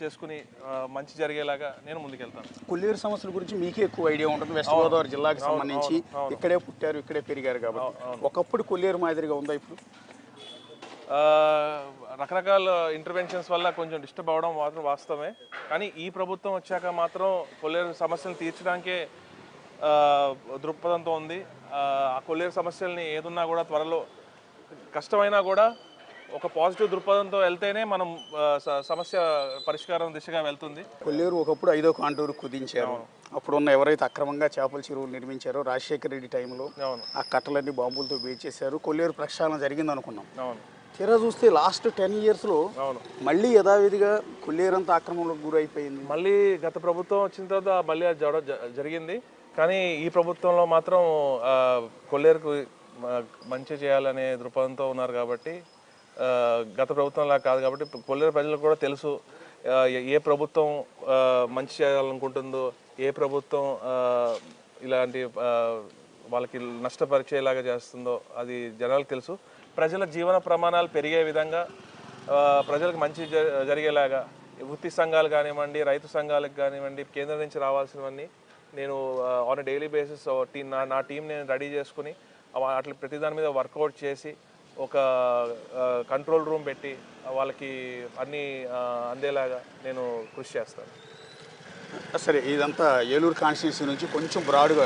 చేసుకుని మంచి జరిగేలాగా నేను ముందుకెళ్తాను. కొల్లేరు సమస్యల గురించి మీకే ఎక్కువ ఐడియా ఉంటుంది. వెస్ట్ గోదావరి జిల్లాకి సంబంధించి ఇక్కడే పుట్టారు, ఇక్కడే పెరిగారు కాబట్టి. ఒకప్పుడు కొల్లేరు మాదిరిగా ఉందా ఇప్పుడు? రకరకాల ఇంటర్వెన్షన్స్ వల్ల కొంచెం డిస్టర్బ్ అవ్వడం మాత్రం వాస్తవమే. కానీ ఈ ప్రభుత్వం వచ్చాక మాత్రం కొల్లేరు సమస్యలు తీర్చడానికే దృక్పథంతో ఉంది. ఆ కొల్లేరు సమస్యల్ని ఏదున్నా కూడా త్వరలో కష్టమైనా కూడా ఒక పాజిటివ్ దృక్పథంతో వెళ్తేనే మనం సమస్య పరిష్కారం దిశగా వెళ్తుంది. కొల్లేరు ఒకప్పుడు 5వ కాంటూరు కుదించారు. అప్పుడున్న ఎవరైతే అక్రమంగా చేపల చెరువులు నిర్మించారో రాజశేఖర రెడ్డి టైంలో ఆ కట్టలన్నీ బాంబులతో వేచేశారు. కొల్లేరు ప్రక్షాళన జరిగింది అనుకున్నాం. తీరా చూస్తే లాస్ట్ 10 yearsలో మళ్ళీ యథావిధిగా కొల్లేరంతా ఆక్రమణకు గురైపోయింది. మళ్ళీ గత ప్రభుత్వం వచ్చిన తర్వాత మళ్ళీ జరిగింది. కానీ ఈ ప్రభుత్వంలో మాత్రం కొల్లేరుకు మంచి చేయాలనే దృక్పథంతో ఉన్నారు కాబట్టి, గత ప్రభుత్వంలా కాదు కాబట్టి కొల్లేరు ప్రజలకు కూడా తెలుసు ఏ ప్రభుత్వం మంచి చేయాలనుకుంటుందో, ఏ ప్రభుత్వం ఇలాంటి వాళ్ళకి నష్టపరిచేలాగా చేస్తుందో అది జనాలకు తెలుసు. ప్రజల జీవన ప్రమాణాలు పెరిగే విధంగా, ప్రజలకు మంచి జరిగేలాగా వృత్తి సంఘాలు కానివ్వండి, రైతు సంఘాలకు కానివ్వండి, కేంద్రం నుంచి రావాల్సినవన్నీ నేను ఆన్ డైలీ బేసిస్ నా టీం నేను రెడీ చేసుకుని అట్లా ప్రతి దాని మీద వర్కౌట్ చేసి ఒక కంట్రోల్ రూమ్ పెట్టి వాళ్ళకి అన్నీ అందేలాగా నేను కృషి చేస్తాను. సరే, ఇదంతా ఏలూరు కాన్స్టిట్యున్సీ నుంచి కొంచెం బ్రాడ్గా